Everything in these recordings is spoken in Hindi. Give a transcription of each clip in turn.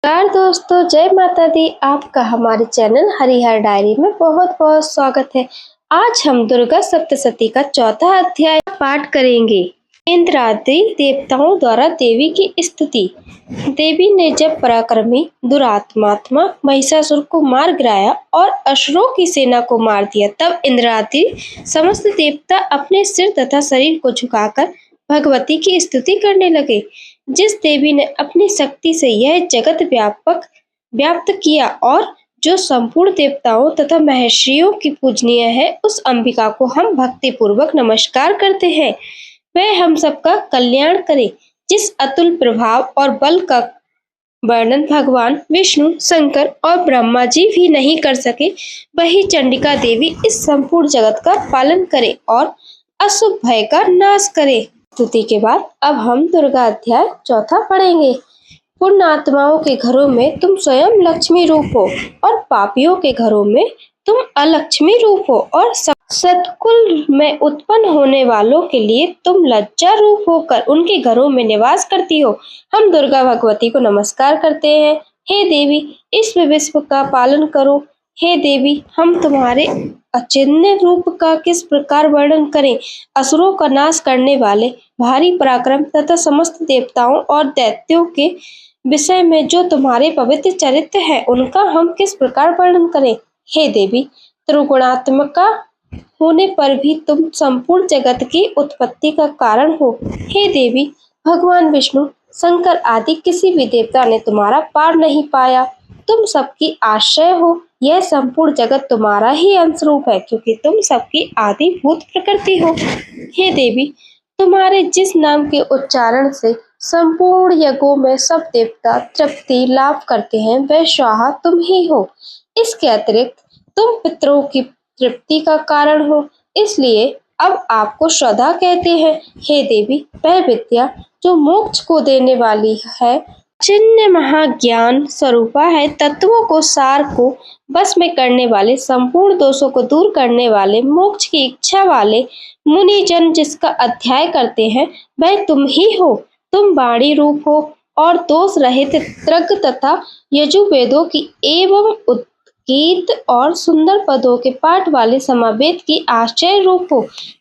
नमस्कार दोस्तों, जय माता दी। आपका हमारे चैनल हरिहर डायरी में बहुत बहुत स्वागत है। आज हम दुर्गा सप्तशती का चौथा अध्याय पाठ करेंगे। इंद्रादि देवताओं द्वारा देवी की स्तुति। देवी ने जब पराक्रमी दुरात्मात्मा महिषासुर को मार गिराया और असुरों की सेना को मार दिया, तब इंद्रादि समस्त देवता अपने सिर तथा शरीर को झुकाकर भगवती की स्तुति करने लगे। जिस देवी ने अपनी शक्ति से यह जगत व्याप्त किया और जो संपूर्ण देवताओं तथा महर्षियों की पूजनीय है, उस अंबिका को हम भक्ति पूर्वक नमस्कार करते हैं। वह हम सबका कल्याण करे। जिस अतुल प्रभाव और बल का वर्णन भगवान विष्णु, शंकर और ब्रह्मा जी भी नहीं कर सके, वही चंडिका देवी इस संपूर्ण जगत का पालन करे और अशुभ भय का नाश करे। स्तुति के बाद अब हम दुर्गा अध्याय चौथा पढ़ेंगे। पुण्य आत्माओं के घरों में तुम स्वयं लक्ष्मी रूप हो और पापियों के घरों में तुम अलक्ष्मी रूप हो और सतकुल में उत्पन्न होने वालों के लिए तुम लज्जा रूप होकर उनके घरों में निवास करती हो। हम दुर्गा भगवती को नमस्कार करते हैं। हे देवी, इस विश्व का पालन करो। हे देवी, हम तुम्हारे अचिन्त्य रूप का किस प्रकार वर्णन करें। असुरों का नाश करने वाले भारी पराक्रम तथा समस्त देवताओं और दैत्यों के विषय में जो तुम्हारे पवित्र चरित्र है, उनका हम किस प्रकार वर्णन करें। हे देवी, त्रिगुणात्मका होने पर भी तुम संपूर्ण जगत की उत्पत्ति का कारण हो। हे देवी, भगवान विष्णु, शंकर आदि किसी भी देवता ने तुम्हारा पार नहीं पाया। तुम सबकी आश्रय हो। यह संपूर्ण जगत तुम्हारा ही अंश रूप है, क्योंकि तुम सबकी आदि भूत प्रकृति हो। हे देवी, तुम्हारे जिस नाम के उच्चारण से संपूर्ण यज्ञों में सब देवता तृप्ति लाभ करते हैं, वह स्वाहा तुम ही हो। इसके अतिरिक्त तुम पितरों की तृप्ति का कारण हो, इसलिए अब आपको श्रद्धा कहते हैं। हे देवी, वह विद्या जो मोक्ष को देने वाली है, चिन्ह महाज्ञान स्वरूपा है, तत्वों को सार को बस में करने वाले, संपूर्ण दोषों को दूर करने वाले, मोक्ष की इच्छा वाले मुनिजन जिसका अध्याय करते हैं, वह तुम ही हो। तुम वाणी रूप हो और दोष रहित तृग तथा यजुर्वेदों की एवं गीत और सुंदर पदों के पाठ वाले समावेद की आश्चर्य रूप हो।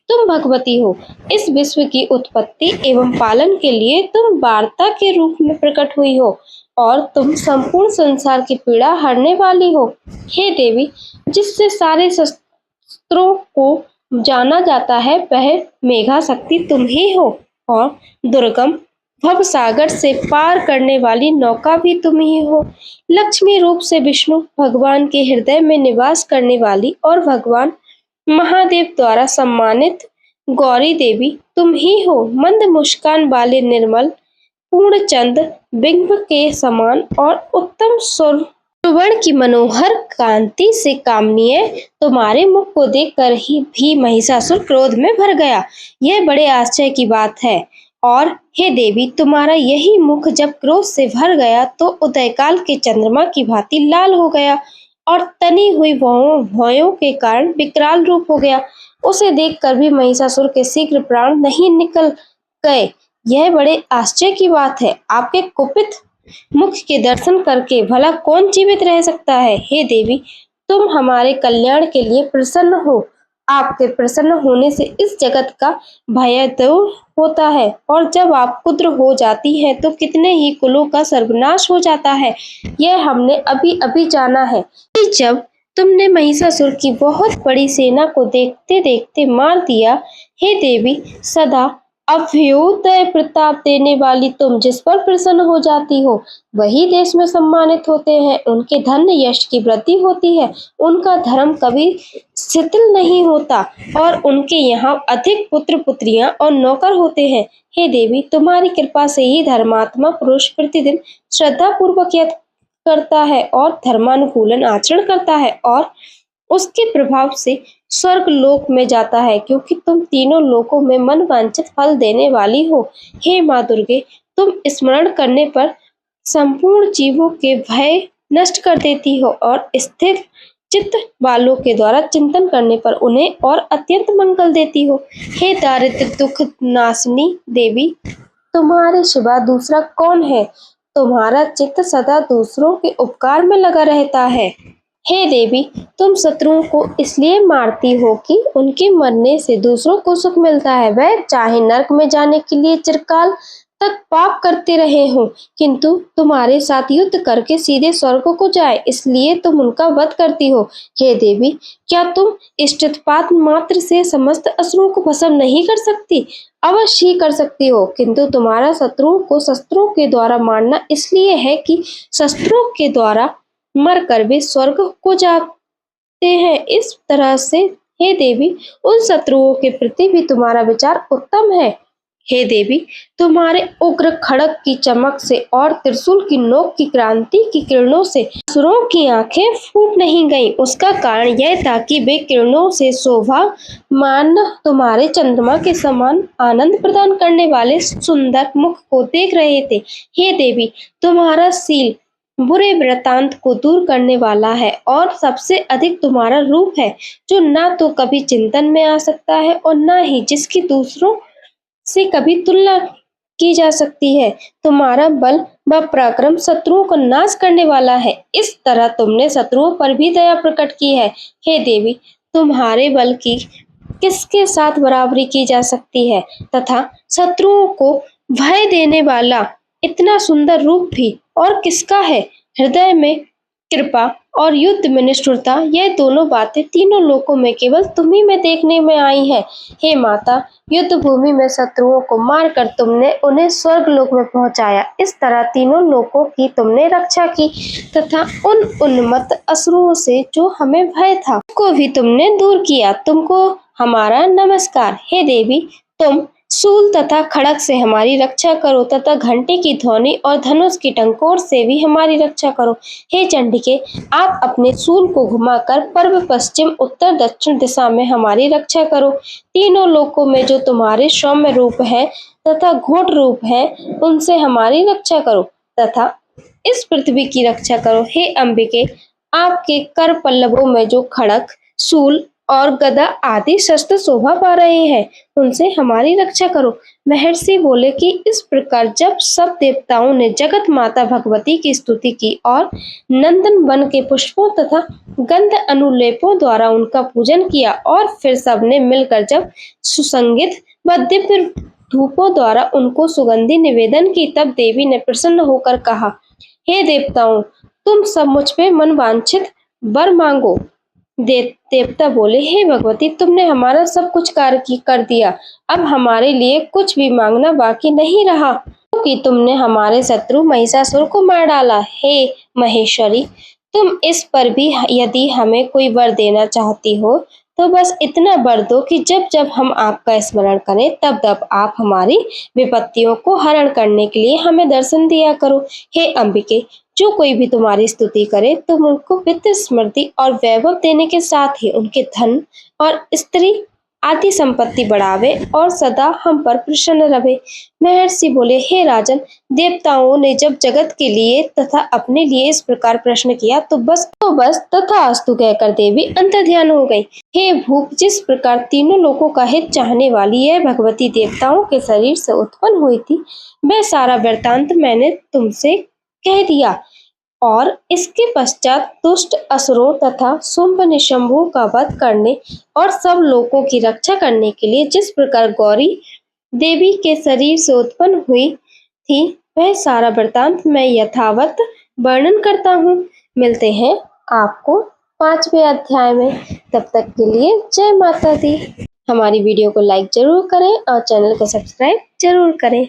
तुम भगवती हो। इस विश्व की उत्पत्ति एवं पालन के लिए तुम वार्ता के रूप में प्रकट हुई हो और तुम संपूर्ण संसार की पीड़ा हरने वाली हो। हे देवी, जिससे सारे शस्त्रों को जाना जाता है, वह मेघा शक्ति तुम ही हो और दुर्गम भव सागर से पार करने वाली नौका भी तुम ही हो। लक्ष्मी रूप से विष्णु भगवान के हृदय में निवास करने वाली और भगवान महादेव द्वारा सम्मानित गौरी देवी तुम ही हो। मंद मुस्कान वाले निर्मल पूर्ण चंद बिंब के समान और उत्तम सुवर्ण की मनोहर कांति से कामनीय तुम्हारे मुख को देखकर ही भी महिषासुर क्रोध में भर गया। यह बड़े आश्चर्य की बात है। और हे देवी, तुम्हारा यही मुख जब क्रोध से भर गया तो उदयकाल के चंद्रमा की भांति लाल हो गया और तनी हुई भौहों के कारण विकराल रूप हो गया। उसे देखकर भी महिषासुर के शीघ्र प्राण नहीं निकल गए। यह बड़े आश्चर्य की बात है। आपके कुपित मुख के दर्शन करके भला कौन जीवित रह सकता है। हे देवी, तुम हमारे कल्याण के लिए प्रसन्न हो। आपके प्रसन्न होने से इस जगत का भय दूर होता है और जब आप कुद्र हो जाती हैं तो कितने ही कुलों का सर्वनाश हो जाता है। यह हमने अभी अभी जाना है। जब तुमने महिषासुर की बहुत बड़ी सेना को देखते देखते मार दिया, हे देवी, सदा अभ्युदय प्रताप देने वाली तुम जिस पर प्रसन्न हो जाती हो, वही देश में सम्मानित होते हैं। उनके धन यश की वृद्धि होती है, उनका धर्म कभी शिथिल नहीं होता और उनके यहाँ अधिक पुत्र पुत्रियां और नौकर होते हैं। हे देवी, तुम्हारी कृपा से ही धर्मात्मा पुरुष प्रतिदिन श्रद्धा पूर्वक यज्ञ करता है और धर्मानुकूलन आचरण करता है और उसके प्रभाव से स्वर्ग लोक में जाता है, क्योंकि तुम तीनों लोकों में मन वांछित फल देने वाली हो। हे माँ दुर्गे, तुम स्मरण करने पर संपूर्ण जीवों के भय नष्ट कर देती हो और स्थिर चित्त वालों के द्वारा चिंतन करने पर उन्हें और अत्यंत मंगल देती हो। हे दारिद्र दुख नाशिनी देवी, तुम्हारे सिवा दूसरा कौन है। तुम्हारा चित्त सदा दूसरों के उपकार में लगा रहता है। हे देवी, तुम शत्रुओं को इसलिए मारती हो कि उनके मरने से दूसरों को सुख मिलता है। वह चाहे नरक में जाने के लिए चिरकाल तक पाप करते रहे हो, किंतु तुम्हारे साथ युद्ध करके सीधे स्वर्ग को जाए, इसलिए तुम उनका वध करती हो। हे देवी, क्या तुम इष्टपात मात्र से समस्त असुरों को भस्म नहीं कर सकती? अवश्य ही कर सकती हो, किंतु तुम्हारा शत्रुओं को शस्त्रों के द्वारा मारना इसलिए है कि शस्त्रों के द्वारा मरकर वे स्वर्ग को जाते हैं। इस तरह से हे देवी, उन शत्रुओं के प्रति भी तुम्हारा विचार उत्तम है। हे देवी, तुम्हारे उग्र खड़ग की चमक से और त्रिशूल की नोक की क्रांति की किरणों से असुरों की आंखें फूट नहीं गईं। उसका कारण यह था कि वे किरणों से शोभा मान तुम्हारे चंद्रमा के समान आनंद प्रदान करने वाले सुंदर मुख को देख रहे थे। हे देवी, तुम्हारा शील बुरे वृत्तांत को दूर करने वाला है और सबसे अधिक तुम्हारा रूप है, जो ना तो कभी चिंतन में आ सकता है और ना ही जिसकी दूसरों से कभी तुलना की जा सकती है। तुम्हारा बल व पराक्रम शत्रुओं को नाश करने वाला है। इस तरह तुमने शत्रुओं पर भी दया प्रकट की है। हे देवी, तुम्हारे बल की किसके साथ बराबरी की जा सकती है, तथा शत्रुओं को भय देने वाला इतना सुंदर रूप भी और किसका है? हृदय में कृपा और युद्ध में निष्ठुरता, यह दोनों बातें तीनों लोकों में केवल तुम्ही में देखने में आई है। हे माता, युद्ध भूमि में शत्रुओं को मारकर तुमने उन्हें स्वर्ग लोक में पहुंचाया। इस तरह तीनों लोकों की तुमने रक्षा की तथा उन उन्मत्त असुरों से जो हमें भय था को भी तुमने दूर किया। तुमको हमारा नमस्कार। हे देवी, तुम शूल तथा खड़ग से हमारी रक्षा करो तथा घंटे की ध्वनि और धनुष की टंकोर से भी हमारी रक्षा करो। हे चंडिके, आप अपने शूल को घुमाकर पूर्व पश्चिम उत्तर दक्षिण दिशा में हमारी रक्षा करो। तीनों लोकों में जो तुम्हारे सौम्य रूप है तथा घोट रूप है, उनसे हमारी रक्षा करो तथा इस पृथ्वी की रक्षा करो। हे अंबिके, आपके कर पल्लवों में जो खड़ग, शूल और गदा आदि शस्त्र शोभा पा रहे हैं, उनसे हमारी रक्षा करो। महर्षि बोले कि इस प्रकार जब सब देवताओं ने जगत माता भगवती की स्तुति की और नंदन वन के पुष्पों तथा गंध अनुलेपों द्वारा उनका पूजन किया और फिर सबने मिलकर जब सुसंगीत व दिव्य धूपों द्वारा उनको सुगंधि निवेदन की, तब देवी ने प्रसन्न होकर कहा, हे देवताओं, तुम सब मुझ पे मन वांछित वर मांगो। देवता बोले, हे भगवती, तुमने हमारा सब कुछ कार्य कर दिया, अब हमारे लिए कुछ भी मांगना बाकी नहीं रहा, क्योंकि तुमने हमारे शत्रु महिषासुर को मार डाला। हे महेश्वरी, तुम इस पर भी यदि हमें कोई वर देना चाहती हो तो बस इतना वर दो कि जब जब हम आपका स्मरण करें तब तब आप हमारी विपत्तियों को हरण करने के लिए हमें दर्शन दिया करो। हे अंबिके, जो कोई भी तुम्हारी स्तुति करे तुम उनको वित्त, स्मृति और वैभव देने के साथ ही उनके धन और स्त्री आदि संपत्ति बढ़ावे और सदा हम पर प्रसन्न रहे। महर्षि बोले, हे राजन, देवताओं ने जब जगत के लिए तथा अपने लिए इस प्रकार प्रश्न किया तो बस तथास्तु कहकर देवी अंतर्ध्यान हो गई। हे भूप, जिस प्रकार तीनों लोगों का हित चाहने वाली यह भगवती देवताओं के शरीर से उत्पन्न हुई थी, वह सारा वृत्तांत मैंने तुमसे कह दिया और इसके पश्चात दुष्ट असुरों तथा शुंभ निशंभों का वध करने और सब लोगों की रक्षा करने के लिए जिस प्रकार गौरी देवी के शरीर से उत्पन्न हुई थी, वह सारा वृत्तांत मैं यथावत वर्णन करता हूँ। मिलते हैं आपको 5वें अध्याय में। तब तक के लिए जय माता दी। हमारी वीडियो को लाइक जरूर करें और चैनल को सब्सक्राइब जरूर करें।